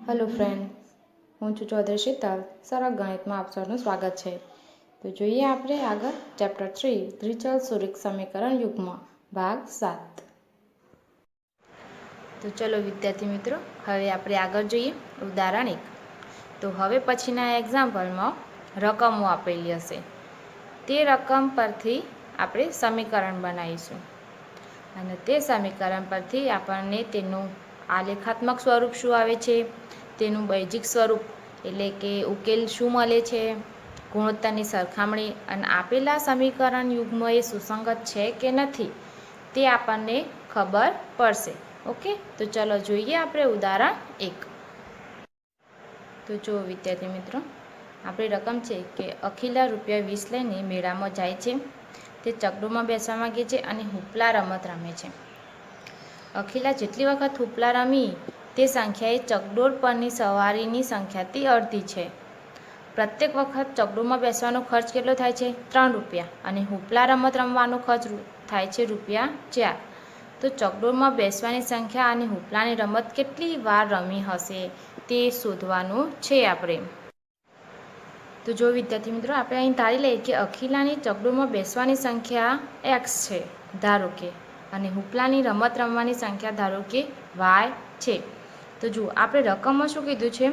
Hello friend, હું છું ચૌધરી શીતલ. સરળ ગણિતમાં આપ સૌનું સ્વાગત છે. તો જોઈએ આપણે આગળ ચેપ્ટર 3 દ્વિચલ સુરેખ સમીકરણ યુગ્મ ભાગ 7. તો ચલો વિદ્યાર્થી મિત્રો, હવે આપણે આગળ જોઈએ ઉદાહરણ 1. તો હવે પછીના એક્ઝામ્પલમાં રકમો આપેલી હશે, તે રકમ પરથી આપણે સમીકરણ બનાવીશું અને તે સમીકરણ પરથી આપણને તેનું આલેખાત્મક સ્વરૂપ શું આવે છે, તેનું બૈજિક સ્વરૂપ એટલે કે ઉકેલ શું મળે છે, ગુણોત્તરની સરખામણી અને આપેલા સમીકરણ યુગ્મ એ સુસંગત છે કે નથી તે આપણને ખબર પડશે. ઓકે, તો ચલો જોઈએ આપણે ઉદાહરણ 1. તો જો વિદ્યાર્થી મિત્રો, આપણી રકમ છે કે અખિલા ₹20 લઈને મેળામાં જાય છે. તે ચકડોળમાં બેસવા માંગે છે અને હુપલા રમત રમે છે. અખિલા જેટલી વખત હુપલા રમી તે સંખ્યા એ ચકડોળ પરની સવારીની સંખ્યાથી અડધી છે. પ્રત્યેક વખત ચકડોળમાં બેસવાનો ખર્ચ કેટલો થાય છે? ₹3 અને હુપલા રમત રમવાનો ખર્ચ થાય છે ₹4. તો ચકડોળમાં બેસવાની સંખ્યા અને હુપલાની રમત કેટલી વાર રમી હશે તે શોધવાનું છે આપણે. તો જો વિદ્યાર્થી મિત્રો, આપણે અહીં ધારી લઈએ કે અખિલાની ચકડોળમાં બેસવાની સંખ્યા x છે ધારો કે, અને હુપલાની રમત રમવાની સંખ્યા ધારો કે y છે. તો જુઓ, આપણે રકમમાં શું કીધું છે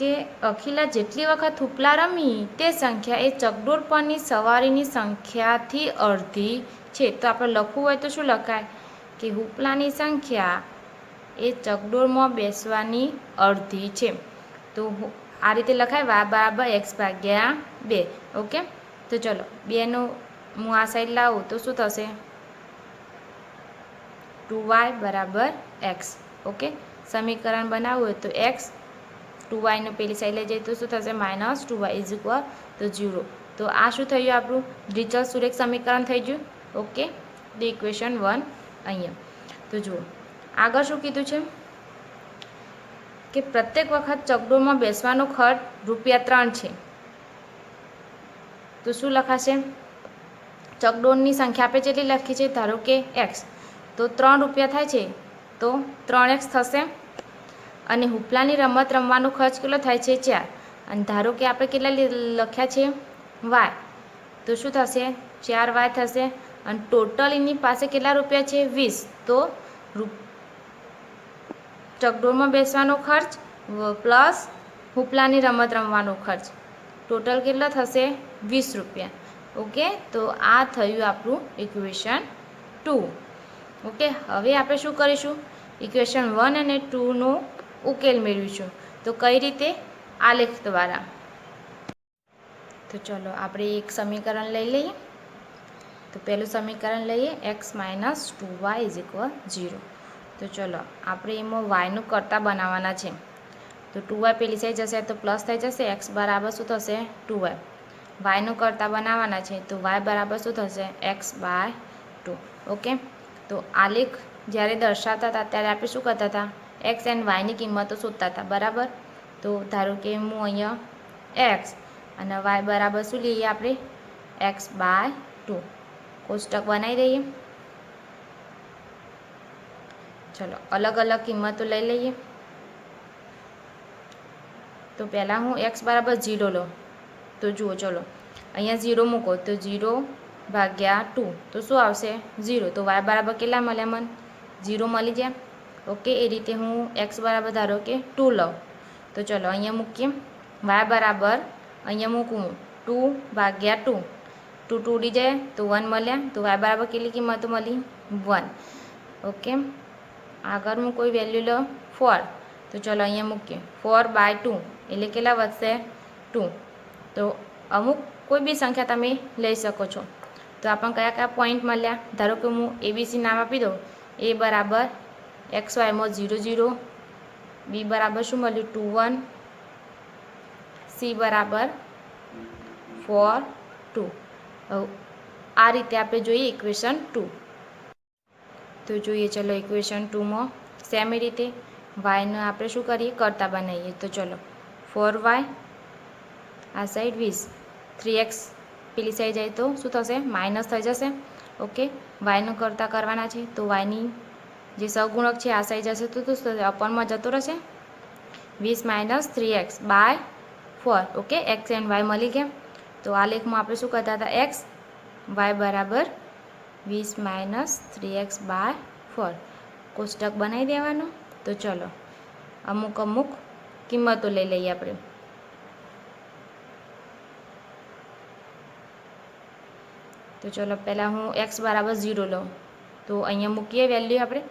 કે અખિલા જેટલી વખત હુપલા રમી તે સંખ્યા એ ચકડોળ પરની સવારીની સંખ્યાથી અડધી છે. તો આપણે લખવું હોય તો શું લખાય કે હુપલાની સંખ્યા એ ચકડોળમાં બેસવાની અડધી છે. તો આ રીતે લખાય y = x/2. ઓકે, તો ચલો 2નું હું આ સાઈડ લાવું તો શું થશે? 2y = x. ઓકે, સમીકરણ બનાવવું હોય તો x 2yનું પેલી સાઈડ લઈ જઈએ તો શું થશે? -2y = 0. તો આ શું થયું? આપણું દ્વિચલ સુરેખ સમીકરણ થઈ ગયું. ઓકે, તો ઇક્વેશન 1 અહીંયા. તો જુઓ આગળ શું કીધું છે કે પ્રત્યેક વખત ચકડોળમાં બેસવાનો ખર્ચ ₹3 છે. તો શું લખાશે? ચકડોળની સંખ્યા આપણે જેટલી લખી છે ધારો કે x, તો ₹3 થાય છે તો 3x થશે. અને હુપલાની રમત રમવાનો ખર્ચ કેટલો થાય છે? 4. અને ધારો કે આપણે કેટલા લખ્યા છે? y, તો શું થશે? 4y થશે. અને ટોટલ એની પાસે કેટલા રૂપિયા છે? 20. તો ચકડોળમાં બેસવાનો ખર્ચ પ્લસ હુપલાની રમત રમવાનો ખર્ચ ટોટલ કેટલો થશે? ₹20. ઓકે, તો આ થયું આપણું ઇક્વેશન 2. ઓકે, હવે આપણે શું કરીશું? ઇક્વેશન 1 અને 2નો ઉકેલ મેળવીશું. તો કઈ રીતે? આલેખ દ્વારા. તો ચલો આપણે એક સમીકરણ લઈ લઈએ. તો પહેલું સમીકરણ લઈએ x - 2y = 0. તો ચલો આપણે એમાં yનું કરતા બનાવવાના છે. તો 2y પેલી સાઈડ જશે તો પ્લસ થઈ જશે. x બરાબર શું થશે? 2y. yનું કરતા બનાવવાના છે તો y બરાબર શું થશે? x/2. ઓકે, તો આલેખ જ્યારે દર્શાવતા હતા ત્યારે આપણે શું કરતા હતા? x એન્ડ yની કિંમતો શોધતા હતા, બરાબર? તો ધારો કે હું અહીંયા x અને y બરાબર શું લઈએ આપણે? x/2. કોષ્ટક બનાવી દઈએ. ચલો અલગ અલગ કિંમતો લઈ લઈએ. તો પહેલાં હું x = 0 લઉં. તો જુઓ, ચલો અહીંયા 0 મૂકો તો 0/2 તો શું આવશે? 0. તો y બરાબર કેટલા મળ્યા? મને 0 મળી જાય. ઓકે, એ રીતે હું x બરાબર ધારો કે 2 લઉં. તો ચલો અહીંયા મૂકીએ. y બરાબર અહીંયા મૂકું 2/2. 2 ઉડી જાય તો 1 મળ્યા. તો y બરાબર કેટલી કિંમતો મળી? 1. ઓકે, આગળ હું કોઈ વેલ્યુ લો 4. તો ચલો અહીંયા મૂકીએ 4/2 એટલે કેટલા વધશે? 2. તો અમુક કોઈ બી સંખ્યા તમે લઈ શકો છો. તો આપણને કયા કયા પોઈન્ટ મળ્યા? ધારો કે હું ABC નામ આપી દઉં. a બરાબર xy માં 0 0, b બરાબર શું મળ્યું? 2 1, c બરાબર 4 2. આ રીતે આપણે જોઈએ ઇક્વેશન 2. તો જોઈએ ચલો ઇક્વેશન 2માં સેમ રીતે yને આપણે શું કરીએ? કરતા બનાવીએ. તો ચલો 4y આ સાઈડ 20, 3x પેલી સાઈડ જાય તો શું થશે? માઇનસ થઈ જશે. ઓકે, yનું કરતા કરવાના છે તો yની જે સહગુણક છે આ સાઈડ જશે તો શું થશે? અપરમાં જતો રહેશે. 20 - 3x/4 okay x and y મળી ગયા. તો આ લેખમાં આપણે શું કરતા હતા x y બરાબર 20 - 3x/4 કોષ્ટક બનાવી દેવાનું. તો ચલો અમુક કિંમતો લઈ લઈએ આપણે. તો ચલો પહેલાં હું x બરાબર 0 લઉં. તો અહીંયા મૂકીએ વેલ્યુ આપણે.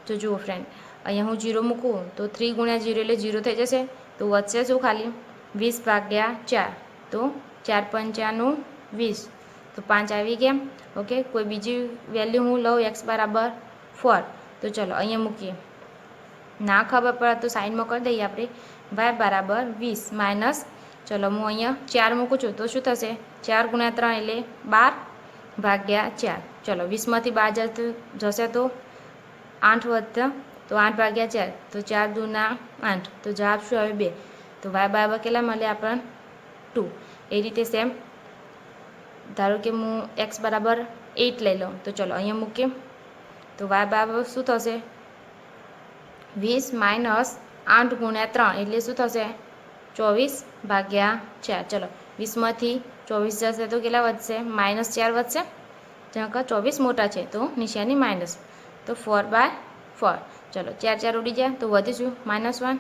તો જુઓ ફ્રેન્ડ અહીંયા હું 0 મૂકું તો 3 × 0 એટલે 0 થઈ જશે. તો વધશે શું ખાલી 20/4. તો 4 × 5 = 20. તો 5 આવી ગયા. ઓકે કોઈ બીજી વેલ્યુ હું લઉં x બરાબર 4. તો ચલો અહીંયા મૂકીએ. ના ખબર પડે તો સાઈડમાં કરી દઈએ આપણે. y બરાબર 20 માઇનસ ચલો હું અહીંયા 4 મૂકું છું તો શું થશે 4 × 3 એટલે 12/4. ચલો 20માંથી 12 જશે તો 8 વધતા તો 8/4. તો 4 × 2 = 8. તો જવાબ શું આવે 2. તો y બરાબર કેટલા મળે આપણને 2. એ રીતે સેમ ધારો કે હું x બરાબર 8 લઈ લઉં. તો ચલો અહીંયા મૂકીએ. તો y બરાબર શું થશે 20 - 8 × 3 એટલે શું થશે 24/4. ચલો 20માંથી 24 જશે તો કેટલા વધશે -4 વધશે. જ્યાં કે 24 મોટા છે તો નિશાની માઇનસ. તો 4/4. ચલો 4 4 ઉડી જાય તો વધીશું -1.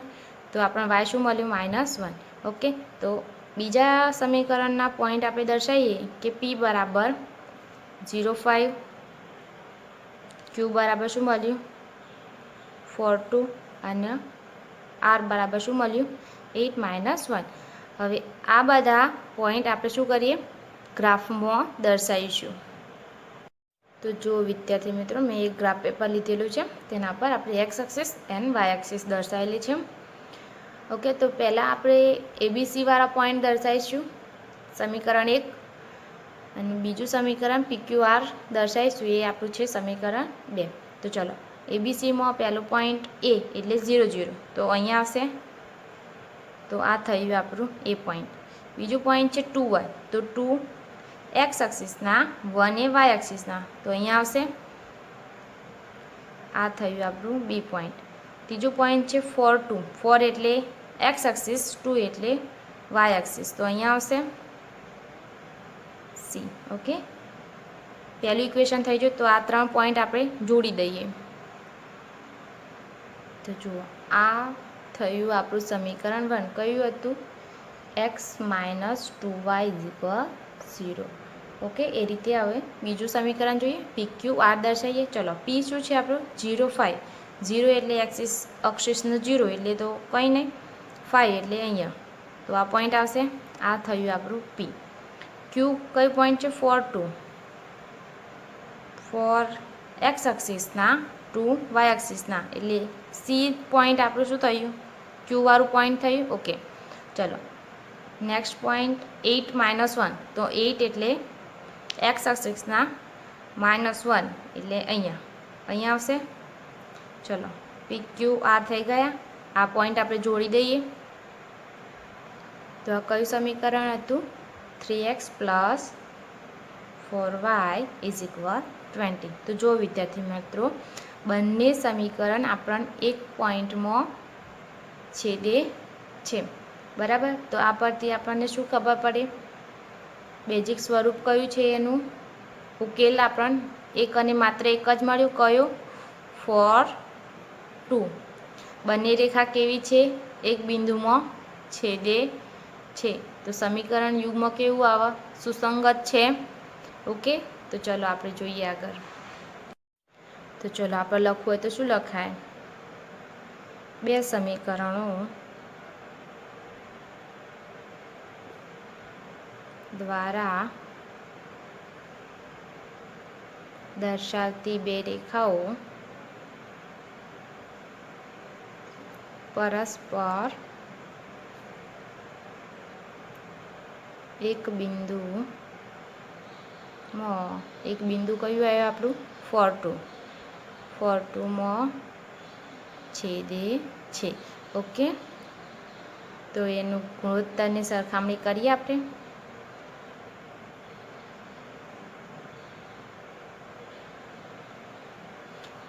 તો આપણને y શું મળ્યું -1. ઓકે તો બીજા સમીકરણના પોઈન્ટ આપણે દર્શાવીએ કે p બરાબર 0.5 q બરાબર શું મળ્યું 4.2 અને r બરાબર શું મળ્યું 8 - 1. હવે આ બધા પોઈન્ટ આપણે શું કરીએ ગ્રાફમાં દર્શાવીશું. તો જો વિદ્યાર્થી મિત્રો મેં એક ગ્રાફ પેપર લીધેલું છે તેના પર આપણે x axis and y axis દર્શાવેલી છે. ઓકે તો પહેલાં આપણે ABC વાળા પોઈન્ટ દર્શાવીશું સમીકરણ 1 અને બીજું સમીકરણ PQR દર્શાવીશું એ આપણું છે સમીકરણ 2. તો ચલો ABCમાં પહેલો પોઈન્ટ A એટલે 0 0 તો અહીંયા આવશે. તો આ થયું આપણું એ પોઈન્ટ. બીજું પોઈન્ટ છે 2y તો 2 x એક્સિસના 1 એ y એક્સિસના તો અહીંયા આવશે. આ થયું આપણું બી પોઈન્ટ. ત્રીજું પોઈન્ટ છે 4 2 4 એટલે x એક્સિસ 2 એટલે y એક્સિસ તો અહીંયા આવશે સી. ઓકે પહેલું ઇક્વેશન થઈ ગયું. તો આ 3 પોઈન્ટ આપણે જોડી દઈએ. તો જુઓ આ થયું આપણું સમીકરણ 1. કયું હતું x - 2y = 0. ઓકે એ રીતે હવે બીજું સમીકરણ જોઈએ PQR દર્શાવીએ. ચલો p શું છે આપણું 0.5. 0 એટલે એક્સિસ અક્ષિસનું 0 એટલે તો કંઈ નહીં 5 એટલે અહીંયા તો આ પોઈન્ટ આવશે. આ થયું આપણું p. q કઈ પોઈન્ટ છે 4 2 4 x એક્સિસના 2 y એક્સિસના એટલે સી પોઈન્ટ આપણું શું થયું q વાળું પોઈન્ટ થયું. ઓકે ચલો નેક્સ્ટ પોઈન્ટ 8 - 1 તો 8 એટલે x એક્સિસના -1 એટલે અહીંયા આવશે. ચલો PQR થઈ ગયા. આ પોઈન્ટ આપણે જોડી દઈએ. તો આ કયું સમીકરણ હતું 3x + 4y = 20. તો જો વિદ્યાર્થી મિત્રો બંને સમીકરણ આપણને એક પોઈન્ટમાં છેદે છે બરાબર. તો આ પરથી આપણને શું ખબર પડે બેઝિક સ્વરૂપ કયું છે એનું ઉકેલ આપણને એક અને માત્ર એક જ મળ્યું કયો 4 2. બંને રેખા કેવી છે એક બિંદુમાં છેદે છે તો સમીકરણ યુગમાં કેવું આવે સુસંગત છે. ઓકે તો ચલો આપણે જોઈએ આગળ. તો ચલો આપણે લખવું હોય તો શું લખાય બે સમીકરણો દ્વારા દર્શાવતી બે રેખાઓ પરસ્પર એક બિંદુ કયું આવ્યું આપણું 4 2 માં છેદે છે. ઓકે તો એનું ગુણોત્તરની સરખામણી કરીએ આપણે.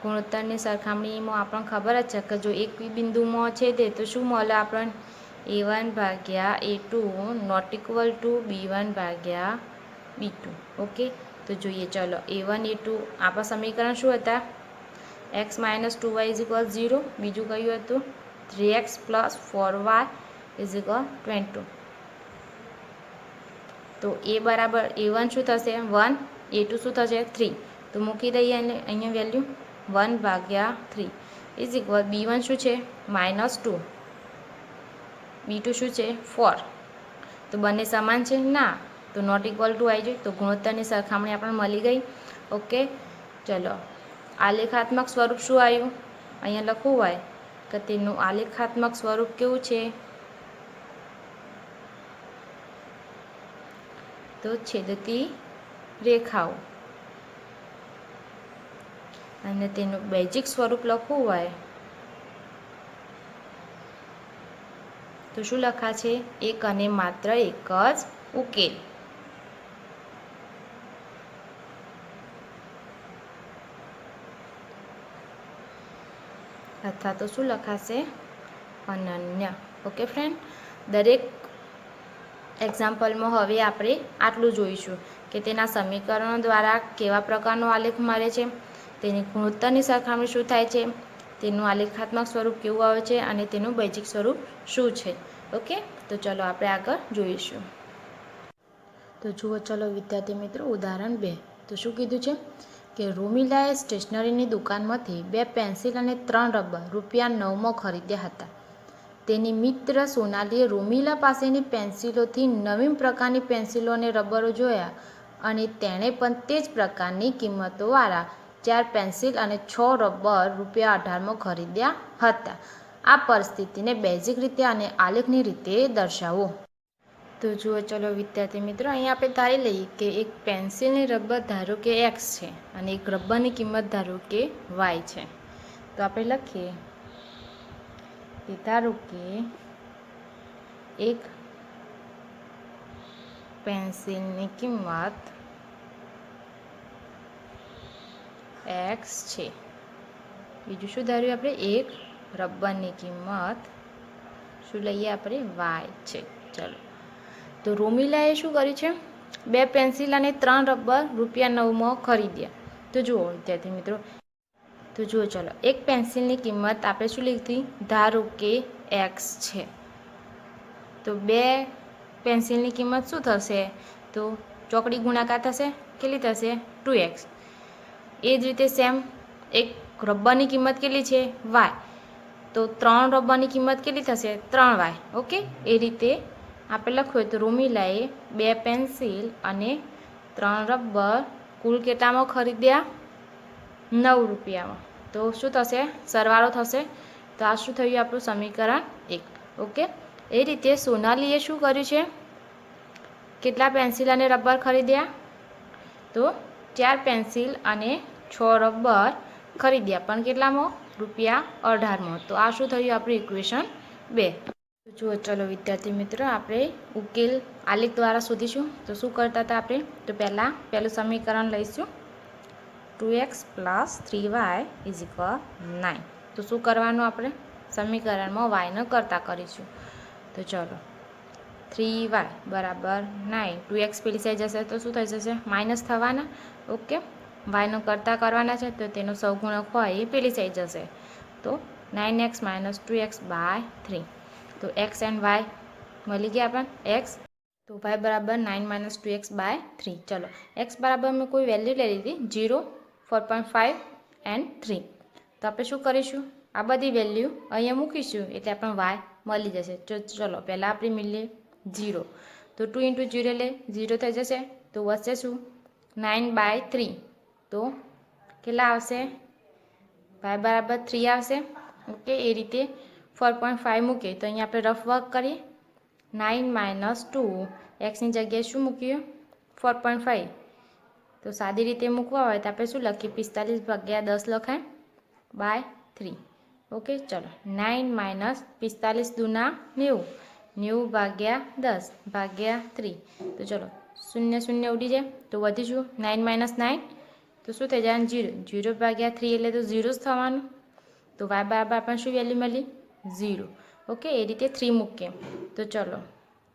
ગુણોત્તરની સરખામણીમાં આપણને ખબર જ છે કે જો એક બિંદુમાં છે તો શું મળે આપણને A1 ભાગ્યા A2 not equal two B1 ભાગ્યા B2. ઓકે, તો જોઈએ ચલો A1 A2 આપણા સમીકરણ શું હતા? x - 2y = 0. બીજું કયું હતું? 3x + 4y = 22. તો A બરાબર A1 શું થશે? 1. A2 શું થશે? 3. તો મૂકી દઈએ અહીંયા વેલ્યુ 1 ભાગ્યા 3 = B1 શું છે? -2. B2 શું છે? 4. તો બંને સમાન છે? ના. તો નોટ ઇક્વલ ટુ આવી જોઈએ. તો ગુણોત્તરની સરખામણી આપણને મળી ગઈ. ઓકે, ચલો આલેખાત્મક સ્વરૂપ શું આવ્યું? અહીંયા લખવું હોય કે તેનું આલેખાત્મક સ્વરૂપ કેવું છે? તો છેદતી રેખાઓ. અને તેનું બેઝિક સ્વરૂપ લખવું હોય તો શું લખાશે? એક અને માત્ર એક જ ઉકેલ. અથવા તો શું લખાશે? અનન્ય. ઓકે ફ્રેન્ડ, દરેક એક્ઝામ્પલમાં હવે આપણે આટલું જોઈશું કે તેના સમીકરણો દ્વારા કેવા પ્રકારનો આલેખ મળે છે, તેની ગુણોત્તરની સરખામણી શું થાય છે, તેનું આલેખાત્મક સ્વરૂપ કેવું આવે છે અને તેનું બેઝિક સ્વરૂપ શું છે. ઓકે, તો ચલો આપણે આગળ જોઈશું. તો જુઓ ચલો વિદ્યાર્થી મિત્રો, ઉદાહરણ 2. તો શું કીધું છે કે રોમિલાએ સ્ટેશનરીની દુકાનમાંથી 2 પેન્સિલ અને 3 રબર ₹9 ખરીદ્યા હતા. તેની મિત્ર સોનાલીએ રોમિલા પાસેની પેન્સિલોથી નવીન પ્રકારની પેન્સિલો અને રબરો જોયા અને તેણે પણ તે જ પ્રકારની કિંમતોવાળા 4 પેન્સિલ અને 6 રબર ₹18 ખરીદ્યા હતા. આ પરિસ્થિતિને બેઝિક રીતે અને આલેખની રીતે દર્શાવો. તો જુઓ ચલો વિદ્યાર્થી મિત્રો, અહીંયા આપણે ધારી લઈએ કે એક પેન્સિલની રબર ધારો કે x છે અને એક રબરની કિંમત ધારો કે y છે. તો આપણે લખીએ કે ધારો કે એક પેન્સિલની કિંમત x છે. બીજું શું ધાર્યું આપણે? એક રબરની કિંમત શું લઈએ આપણે? y છે. ચલો, તો રોમિલાએ શું કર્યું છે? 2 પેન્સિલ અને 3 રબર ₹9 ખરીદ્યા. તો જુઓ વિદ્યાર્થી મિત્રો, તો જુઓ ચલો, એક પેન્સિલની કિંમત આપણે શું લીધી? ધારો કે x છે. તો 2 પેન્સિલની કિંમત શું થશે? તો ચોકડી ગુણાકાર થશે. કેટલી થશે? 2x. એ જ રીતે સેમ એક રબરની કિંમત કેટલી છે? y. તો 3 રબરની કિંમત કેટલી થશે? 3y. ઓકે, એ રીતે આપણે લખ્યું તો રોમિલાએ 2 પેન્સિલ અને 3 રબર કુલ કેટલામાં ખરીદ્યા? ₹9. તો શું થશે? સરવાળો થશે. તો આ શું થયું? આપણું સમીકરણ 1. ઓકે, એ રીતે સોનાલીએ શું કર્યું છે? કેટલા પેન્સિલ અને રબર ખરીદ્યા? તો 4 પેન્સિલ અને 6 રબર ખરીદ્યા, પણ કેટલામાં? ₹18. તો આ શું થયું? આપણું ઇક્વેશન 2. જુઓ ચલો વિદ્યાર્થી મિત્રો, આપણે ઉકેલ આલેખ દ્વારા શોધીશું. તો શું કરતા હતા આપણે? તો પહેલું સમીકરણ લઈશું 2x + 3y = 9. તો શું કરવાનું? આપણે સમીકરણમાં y નો કરતા કરીશું. તો ચલો 3y = 9. 2x પેલી સાઈડ જશે તો શું થઈ જશે? માઇનસ થવાના. ઓકે, y નો કરતા કરવાના છે તો તેનો સહગુણક હોય એ પેલી સાઈડ જશે. તો 9x - 2x / 3. તો x and y મળી ગયા આપણને. x તો y બરાબર 9 - 2x / 3. ચલો, x બરાબર મેં કોઈ વેલ્યુ લઈ લીધી 0, 4.5 and 3. તો આપણે શું કરીશું? આ બધી વેલ્યુ અહીંયા મૂકીશું એટલે આપણને y મળી જશે. ચલો પહેલાં આપણે મળીએ 0. તો 2 × 0 એટલે 0 થઈ જશે. તો વધશે શું? 9/3. તો કેટલા આવશે? y બરાબર 3 આવશે. ઓકે, એ રીતે 4.5 મૂકીએ તો અહીંયા આપણે રફ વર્ક કરીએ. 9 - 2, એક્સની જગ્યાએ શું મૂકીએ? 4.5. તો સાદી રીતે મૂકવા હોય તો આપણે શું લખીએ? 45/10 લખાય /3. ઓકે, ચલો 9 - 45 દુના 90, 90/10/3. તો ચલો 0 0 ઉડી જાય તો વધીશું 9 - 9 તો શું થઈ જાય 0 0 ભાગ્યા 3 એટલે તો 0 જ થવાનું. તો y બરાબર આપણને શું વેલ્યુ મળી 0. ઓકે, એ રીતે 3 મૂકીએ. તો ચલો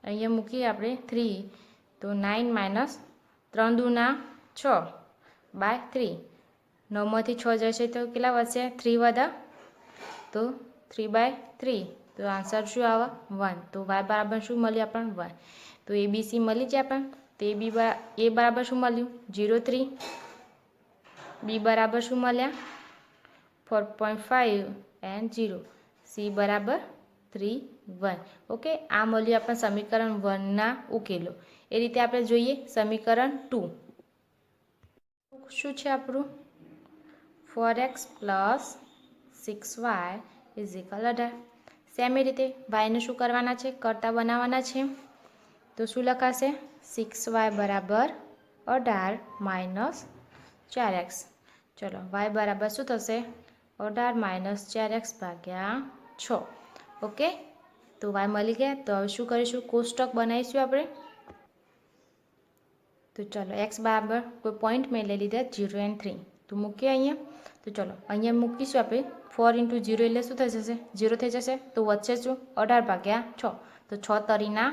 અહીંયા મૂકીએ આપણે 3. તો 9 માઇનસ 3 દૂના 6 બાય 3. 9માંથી 6 જશે તો કેટલા વધશે 3 વધા તો 3/3. તો આન્સર શું આવે 1. તો y બરાબર શું મળ્યું આપણને 1. તો ABC મળી જાય આપણને. તો A બરાબર શું મળ્યું 0.3. B બરાબર શું મળ્યા 4.5 એન્ડ 0. C બરાબર 3 1. ઓકે, આ મળ્યું આપણને સમીકરણ 1ના ઉકેલો. એ રીતે આપણે જોઈએ સમીકરણ 2. શું છે આપણું 4x + 6y = 18. સેમ એ રીતે yને શું કરવાના છે કરતા બનાવવાના છે. તો શું લખાશે 6y બરાબર 18 માઇનસ 4x. ચલો y બરાબર શું થશે 18 માઇનસ 4x ભાગ્યા 6. ઓકે, તો y મળી ગયા. તો હવે શું કરીશું કોષ્ટક બનાવીશું આપણે. તો ચલો x બરાબર કોઈ પોઈન્ટ મેં લઈ લીધા 0 અને 3. તો મૂકીએ અહીંયા. તો ચલો અહીંયા મૂકીશું આપણે 4 × 0 એટલે શું થઈ જશે 0 થઈ જશે. તો વધશે શું 18 ભાગ્યા 6. તો 6 તરીના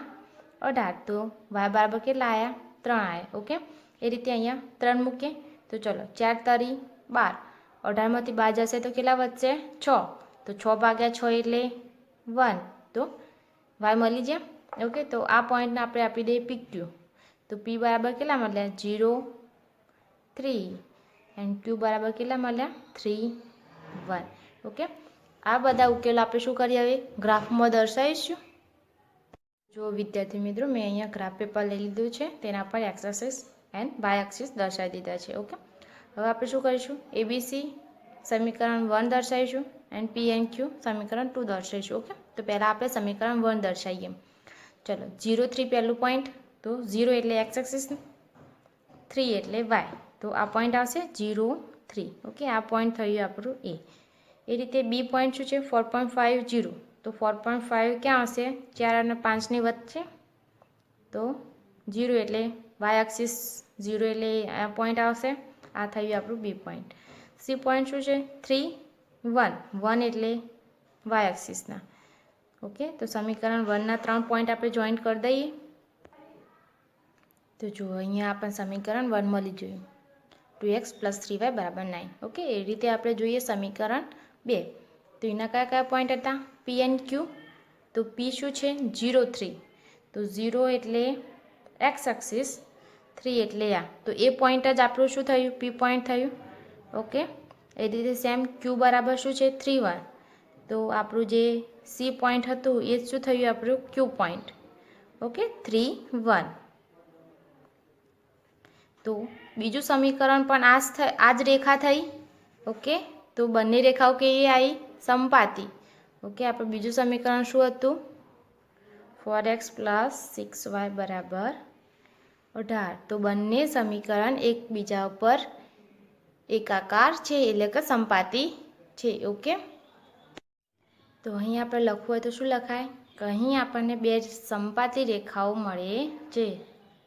18. તો y બરાબર કેટલા આવ્યા 3 આવ્યા. ઓકે, એ રીતે અહીંયા 3 મૂકીએ. તો ચલો 4 તરી 12. 18માંથી 12 જશે તો કેટલા વધશે 6. તો 6 ભાગ્યા 6 એટલે 1. તો y મળી જાય. ઓકે, તો આ પોઈન્ટને આપણે આપી દઈએ PQ. તો P બરાબર કેટલા મળ્યા 0 3 એન્ડ Q બરાબર કેટલા મળ્યા 3 1. ઓકે, આ બધા ઉકેલો આપણે શું કરીએ હવે ગ્રાફમાં દર્શાવીશું. જો વિદ્યાર્થી મિત્રો મેં અહીંયા ગ્રાફ પેપર લઈ લીધું છે. તેના પર એક્સરસાઇઝ એન્ડ વાય એક્સિસ દર્શાવી દીધા છે. ઓકે, હવે આપણે શું કરીશું ABC સમીકરણ 1 દર્શાવીશું એન્ડ P એન્ડ Q સમીકરણ 2 દર્શાવીશું. ઓકે, તો પહેલાં આપણે સમીકરણ 1 દર્શાવીએ. ચલો 0 3 પહેલું પોઈન્ટ. તો 0 એટલે એક્સ એક્સિસ 3 એટલે વાય. તો આ પોઈન્ટ આવશે 0 3. ઓકે, આ પોઈન્ટ થયું આપણું એ. એ રીતે બી પોઈન્ટ શું છે 4.50. તો 4.5 ક્યાં આવશે 4 અને 5ની વચ્ચે. તો 0 એટલે વાય એક્સિસ 0 એટલે આ પોઈન્ટ આવશે. આ થયું આપણું બી પોઈન્ટ. સી પોઈન્ટ શું છે 3 1 1 એટલે વાય એક્સિસના. ઓકે, તો સમીકરણ 1ના 3 પોઈન્ટ આપણે જોઈન્ટ કરી દઈએ. તો જુઓ અહીંયા આપણને સમીકરણ 1 મળી જોયું 2x + 3y = 9. ઓકે, એ રીતે આપણે જોઈએ સમીકરણ 2. તો એના કયા કયા પોઈન્ટ હતા P એન્ડ Q. તો P શું છે 0 3. તો 0 એટલે એક્સ એક્સિસ 3 એટલે આ. તો એ પોઈન્ટ જ આપણું શું થયું P પોઈન્ટ થયું. ઓકે, એ રીતે સેમ Q બરાબર શું છે 3 1. તો આપણું જે C પોઈન્ટ હતું એ શું થયું આપણું Q પોઈન્ટ. ઓકે, 3 1. તો બીજું સમીકરણ પણ આ જ રેખા થઈ. ઓકે, તો બંને રેખાઓ કેવી આવી સમપાતી. ઓકે, આપણે બીજું સમીકરણ શું હતું 4x + 6y = 18. તો બંને સમીકરણ એકબીજા ઉપર એકાકાર છે એટલે કે સમપાતી છે. ઓકે, તો અહીં આપણે લખવું હોય તો શું લખાય કે અહીં આપણને બે સમપાતી રેખાઓ મળે છે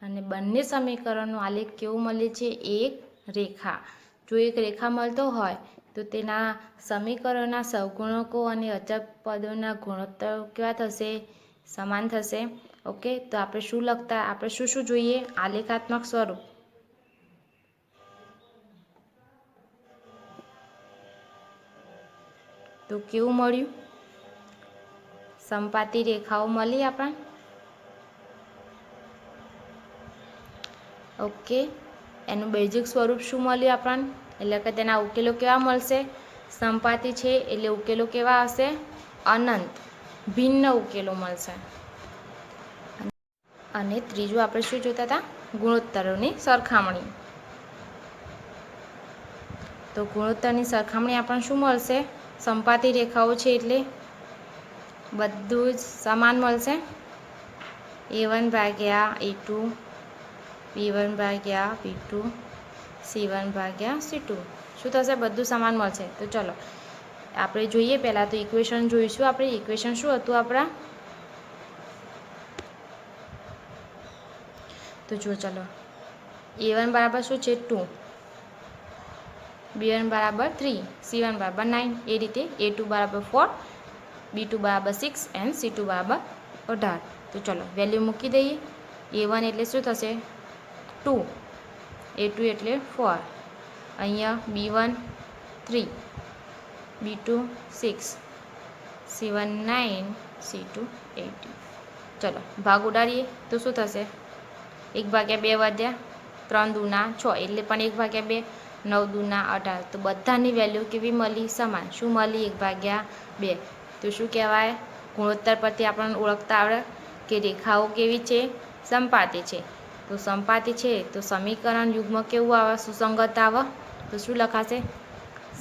અને બંને સમીકરણનો આલેખ કેવું મળે છે એક રેખા. જો એક રેખા મળતો હોય તો તેના સમીકરણના સહગુણકો અને અચળ પદોના ગુણોત્તર કેવા થશે સમાન થશે. ઓકે, તો આપણે શું લખતા આપણે શું જોઈએ આલેખાત્મક સ્વરૂપ. તો કેવું મળ્યું સમપાતી રેખાઓ મળી આપણને. ઓકે, એનું બેઝિક સ્વરૂપ શું મળ્યું આપણને એટલે કે તેના ઉકેલો કેવા મળશે સમપાતી છે એટલે ઉકેલો કેવા આવશે અનંત ભિન્ન ઉકેલો મળશે. અને ત્રીજું આપણે શું જોતા હતા ગુણોત્તરોની સરખામણી. તો ગુણોત્તરની સરખામણી આપણને શું મળશે સમપાતી રેખાઓ છે એટલે બધું જ સમાન મળશે. A1 ભાગ્યા A2 B1 ભાગ્યા B2 C1 ભાગ્યા C2 શું થશે બધું સમાન મળશે. તો ચલો આપણે જોઈએ પહેલાં તો ઇક્વેશન જોઈશું. આપણે ઇક્વેશન શું હતું આપણા તો જો ચલો A1 બરાબર શું છે 2 B1 બરાબર 3, C1 બરાબર 9, એ રીતે A2 બરાબર 4, B2 બરાબર 6 એન્ડ C2 બરાબર 18. તો ચલો વેલ્યુ મૂકી દઈએ. A1 એટલે શું થશે 2, A2 એટલે 4, અહીંયા B1 3, B2 6, C1 9, C2 18. ચલો ભાગ ઉડાડીએ તો શું થશે 1/2 વધ્યા, 3 દૂના 6 એટલે પણ 1/2, 9 દૂના 18. તો બધાની વેલ્યુ કેવી મળી સમાન. શું મળી 1/2. તો શું કહેવાય ગુણોત્તર પરથી આપણને ઓળખતા આવડે કે રેખાઓ કેવી છે સમપાતી છે. તો સમપાતી છે તો સમીકરણ યુગ્મ કેવું આવે સુસંગત આવે. તો શું લખાશે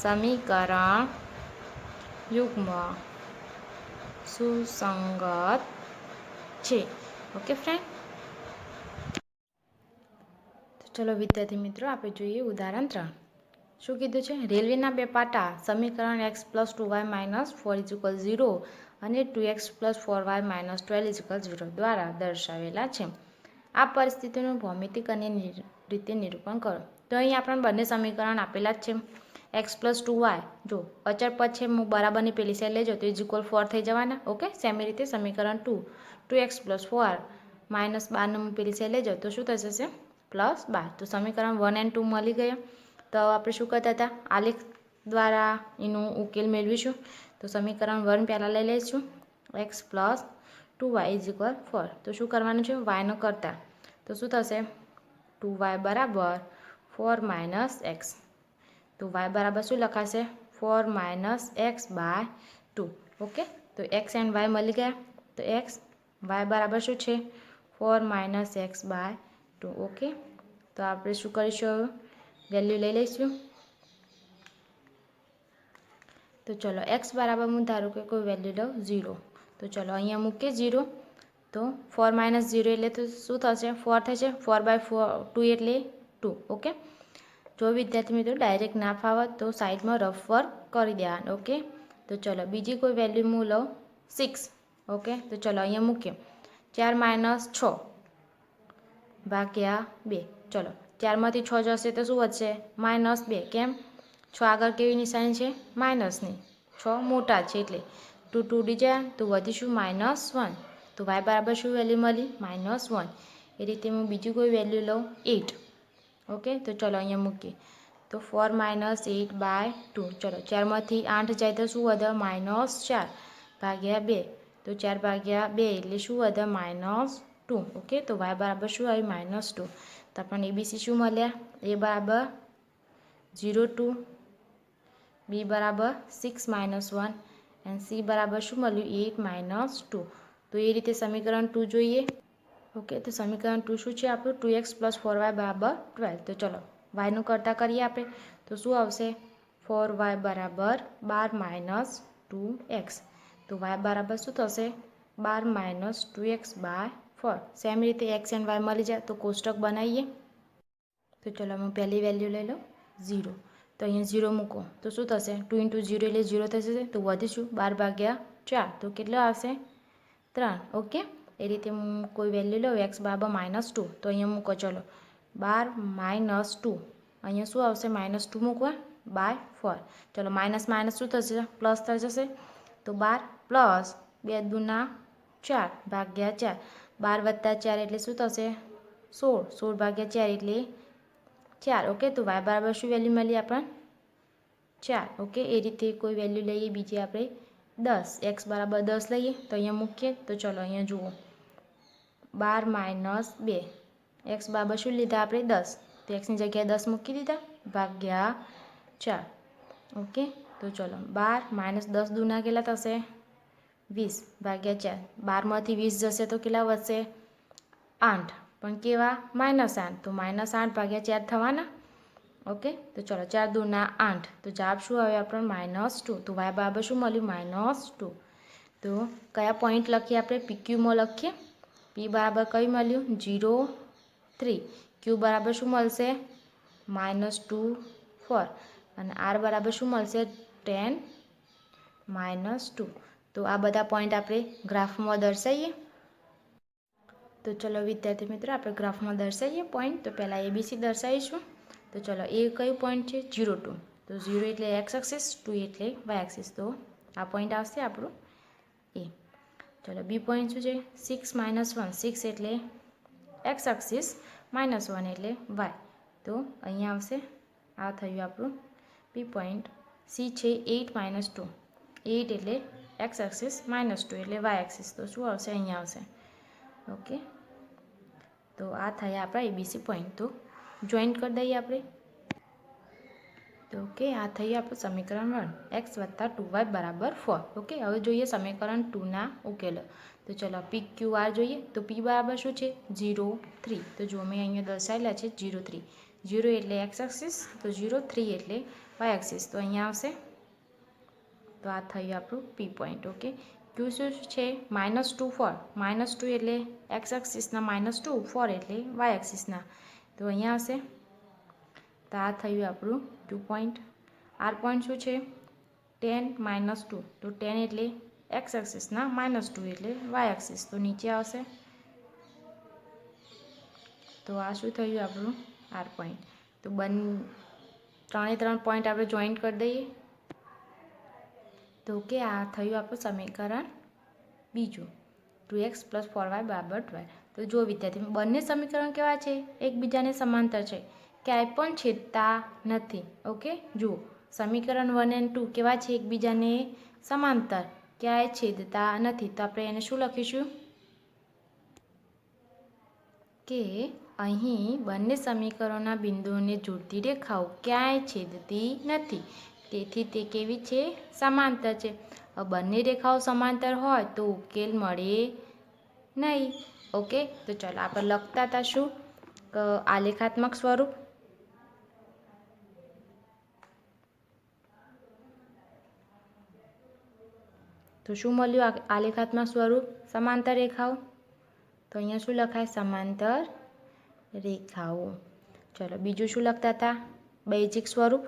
સમીકરણ યુગ્મ સુસંગત છે. Okay friend. તો ચલો વિદ્યાર્થી મિત્રો આપણે જોઈએ ઉદાહરણ 3. શું કીધું છે રેલવેના બે પાટા સમીકરણ x+2y - 4 = 0 અને 2x + 4y - 12 = 0 દ્વારા દર્શાવેલા છે. આ પરિસ્થિતિનું ભૌમિતિક અને રીતે નિરૂપણ કરો. તો અહીં આપણને બંને સમીકરણ આપેલા જ છે. x+2y જો અચળ પદ છે હું બરાબરની પેલી સાઈડ લઈ જાઉં તો = 4 થઈ જવાના. ઓકે સેમ રીતે સમીકરણ 2x + 4 - 12 હું પેલી સાઈડ લઈ જાઉં તો શું થશે +12. તો સમીકરણ 1 અને 2 મળી ગયા. તો આપણે શું કરતા હતા આલેખ દ્વારા એનું ઉકેલ મેળવીશું. તો સમીકરણ 1 પહેલાં લઈ લઈશું x+2y = 4. તો શું કરવાનું છે yનો કરતા તો શું થશે 2y બરાબર 4 - x. તો y બરાબર શું લખાશે 4 - x/2. ઓકે તો x એન્ડ y મળી ગયા. તો y બરાબર શું છે 4 - x/2. ઓકે તો આપણે શું કરીશું વેલ્યુ લઈ લઈશું. તો ચલો x બરાબર હું ધારું કે કોઈ વેલ્યુ લઉં 0. તો ચલો અહીંયા મૂકીએ 0. તો 4 - 0 એટલે તો શું થશે 4 થશે. 4/2 એટલે 2. ઓકે જો વિદ્યાર્થી મિત્રો ડાયરેક્ટ ના ફાવે તો સાઈડમાં રફ વર્ક કરી દેવાનું. ઓકે તો ચલો બીજી કોઈ વેલ્યુ હું લઉં 6. ઓકે તો ચલો અહીંયા મૂકીએ 4 - 6 ભાગ્યા 2. ચલો 4માંથી 6 જશે તો શું વધશે -2. કેમ 6 આગળ કેવી નિશાની છે માઇનસની. 6 મોટા છે એટલે 2 2 ઉડી જાય તો વધીશું -1. તો y બરાબર શું વેલ્યુ મળી -1. એ રીતે હું બીજું કોઈ વેલ્યુ લઉં 8. ઓકે તો ચલો અહીંયા મૂકીએ તો 4 - 8/2. ચલો 4માંથી 8 જાય તો શું વધે -4 ભાગ્યા 2. તો 4/2 એટલે શું વધે -2. ઓકે તો y બરાબર શું આવ્યું -2. તો આપણને ABC શું મળ્યા a બરાબર 0 2, b બરાબર 6 - 1 એન્ડ c બરાબર શું મળ્યું 8 - 2. તો એ રીતે સમીકરણ 2 જોઈએ. ઓકે તો સમીકરણ 2 શું છે આપણું 2x + 4y = 12. તો ચલો yનું કરતાં કરીએ આપણે તો શું આવશે 4y બરાબર 12 - 2x. તો y બરાબર શું થશે 12 - 2x/4. સેમ રીતે x એન્ડ y મળી જાય તો કોષ્ટક બનાવીએ. તો ચલો હું પહેલી વેલ્યુ લઈ લઉં 0. તો અહીંયા 0 મૂકો તો શું થશે 2 × 0 એટલે 0 થશે. તો વધીશું 12/4 તો કેટલો આવશે 3. ઓકે એ રીતે હું કોઈ વેલ્યુ લઉં x બરાબર -2. તો અહીંયા મૂકો ચલો 12 - 2 અહીંયા શું આવશે -2 મૂકવા /4. ચલો માઇનસ માઇનસ શું થશે પ્લસ થઈ જશે. તો 12 + 2 દૂના 4 ભાગ્યા 4. 12 + 4 એટલે શું થશે 16. 16/4 એટલે 4. ઓકે તો y બરાબર શું વેલ્યુ મળી આપણને 4. ઓકે એ રીતે કોઈ વેલ્યુ લઈએ બીજી આપણે 10. x બરાબર 10 લઈએ તો અહીંયા મૂકીએ તો ચલો અહીંયા જુઓ 12 - 2. x બરાબર શું લીધા આપણે 10. તો xની જગ્યાએ 10 મૂકી દીધા ભાગ્યા 4. ઓકે તો ચલો 12 - 10 દૂના કેટલા થશે 20/4. 12માંથી 20 જશે તો કેટલા વધશે 8. પણ કેવા -8. તો -8/4 થવાના. ઓકે તો ચલો 4 દૂના 8. તો જવાબ શું આવે આપણને -2. તો y બરાબર શું મળ્યું -2. તો કયા પોઈન્ટ લખીએ આપણે PQમાં લખીએ. p બરાબર કયું મળ્યું 0 3. q બરાબર શું મળશે -2 4 અને r બરાબર શું મળશે 10 -2. તો આ બધા પોઈન્ટ આપણે ગ્રાફમાં દર્શાવીએ. તો ચલો વિદ્યાર્થી મિત્રો આપણે ગ્રાફમાં દર્શાવીએ પોઈન્ટ. તો પહેલાં ABC દર્શાવીશું. તો ચલો એ કયું પોઈન્ટ છે 0 2. તો 0 એટલે એક્સ એક્સિસ, 2 એટલે વાય એક્સિસ. તો આ પોઈન્ટ આવશે આપણું એ. ચલો બી પોઈન્ટ શું છે? 6 - 1, 6 એટલે એક્સ એક્સિસ, -1 એટલે વાય. તો અહીંયા આવશે, આ થયું આપણું બી પોઈન્ટ. સી છે 8 - 2, 8 એટલે એક્સ એક્સિસ, -2 એટલે વાય એક્સિસ. તો શું આવશે? અહીંયા આવશે. ઓકે, તો આ થયા આપણા એબીસી પોઈન્ટ. તો જોઈન્ટ કરી દઈએ આપણે. તો ઓકે, આ થયું આપણું સમીકરણ 1, x + 2y = 4. ઓકે, હવે જોઈએ સમીકરણ 2ના ઉકેલો. તો ચલો પી ક્યુ આર જોઈએ. તો પી બરાબર શું છે? 0, 3. તો જો મેં અહીંયા દર્શાવેલા છે 0, 3. 0 એટલે એક્સ એક્સિસ, તો 0, 3 એટલે વાય એક્સિસ. તો અહીંયા આવશે. તો આ થયું આપણું પી પોઈન્ટ. ઓકે, ક્યુ શું છે? -2, 4. -2 એટલે એક્સ એક્સિસના -2, 4 એટલે વાય એક્સિસના. તો અહીંયા આવશે. તો આ થયું આપણું ક્યુ પોઈન્ટ. આર પોઈન્ટ શું છે? 10 - 2. તો 10 એટલે એક્સ એક્સિસના -2 એટલે વાય એક્સિસ. તો નીચે આવશે. તો આ શું થયું આપણું? R point. તો ત્રણે ત્રણ પોઈન્ટ આપણે જોઈન્ટ કરી દઈએ. તો કે આ થયું આપણું સમીકરણ બીજું, 2x + 4y = 12. તો જો વિદ્યાર્થી, બંને સમીકરણ કેવા છે? એકબીજાને સમાંતર છે, ક્યાંય પણ છેદતા નથી. ઓકે, જુઓ સમીકરણ 1 અને 2 કેવા છે? એકબીજાને સમાંતર, ક્યાંય છેદતા નથી. તો આપણે એને શું લખીશું? કે અહીં બંને સમીકરણોના બિંદુઓને જોડતી રેખાઓ ક્યાંય છેદતી નથી, તેથી તે કેવી છે? સમાંતર છે. બંને રેખાઓ સમાંતર હોય તો ઉકેલ મળે નહીં. ઓકે, તો ચાલો આપણે લખતા હતા શું? આલેખાત્મક સ્વરૂપ. તો શું મળ્યું? આલેખાત્મક સ્વરૂપ સમાંતર રેખાઓ. તો અહીંયા શું લખાય? સમાંતર રેખાઓ. ચલો બીજું શું લખતા હતા? બેઝિક સ્વરૂપ.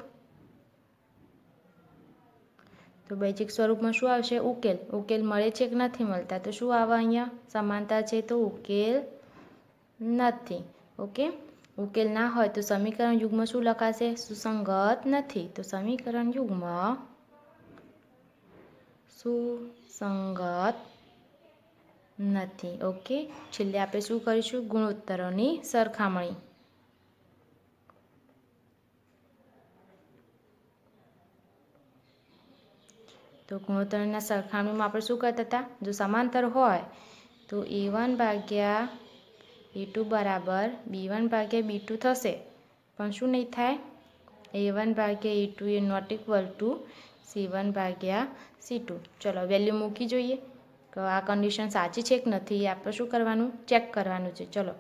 તો બેઝિક સ્વરૂપમાં શું આવશે? ઉકેલ. ઉકેલ મળે છે કે નથી મળતા? તો શું આવે અહીંયા? સમાંતર છે તો ઉકેલ નથી. ઓકે, ઉકેલ ના હોય તો સમીકરણ યુગ્મ શું લખાશે? સુસંગત નથી. તો સમીકરણ યુગ્મ સુસંગત નથી. ઓકે, છેલ્લે આપણે શું કરીશું? ગુણોત્તરોની સરખામણી. તો ગુણોત્તરોના સરખામણીમાં આપણે શું કરતા હતા? જો સમાંતર હોય તો a1 / a2 બરાબર b1 / b2 થશે. પણ શું નહીં થાય? a1 / a2 A not equal two c1 / c2. ચલો વેલ્યુ મૂકી જોઈએ કે આ કન્ડિશન સાચી છે કે નથી. એ આપણે શું કરવાનું? ચેક કરવાનું છે. ચલો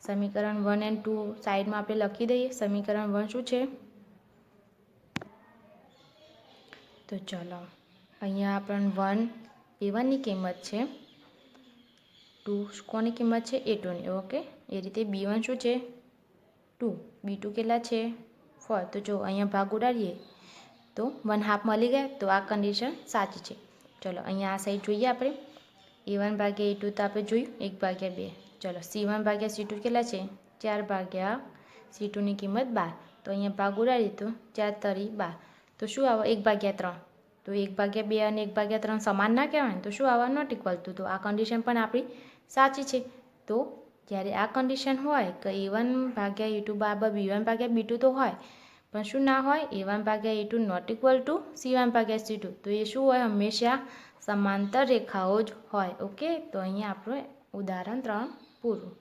સમીકરણ 1 અને 2 સાઈડમાં આપણે લખી દઈએ. સમીકરણ 1 શું છે? તો ચલો અહીંયા આપણને a1ની કિંમત છે, 2 કોની કિંમત છે? a2ની. ઓકે, એ રીતે b1 શું છે? 2. b2 કેટલા છે? 4. તો જો અહીંયા ભાગ ઉડાડીએ તો 1/2 મળી ગયા. તો આ કન્ડિશન સાચી છે. ચલો અહીંયા આ સાઈડ જોઈએ આપણે. a1 / a2 તો આપણે જોયું 1/2. ચલો c1 / c2 કેટલા છે? 4/. c2ની કિંમત 12. તો અહીંયા ભાગ ઉડાડીએ તો 4 તરી 12. તો શું આવે? 1/3. તો 1/2 અને 1/3 સમાન ના કહેવાય. તો શું આવે? Not equal to. તો આ કન્ડિશન પણ આપણી સાચી છે. તો જ્યારે આ કન્ડિશન હોય કે a1 / a2 બરાબર b1 / b2 તો હોય, પણ શું ના હોય? a1 / a2 not equal two c1 / c2. તો એ શું હોય? હંમેશા સમાંતર રેખાઓ જ હોય. ઓકે, તો અહીંયા આપણું ઉદાહરણ 3 પૂરું.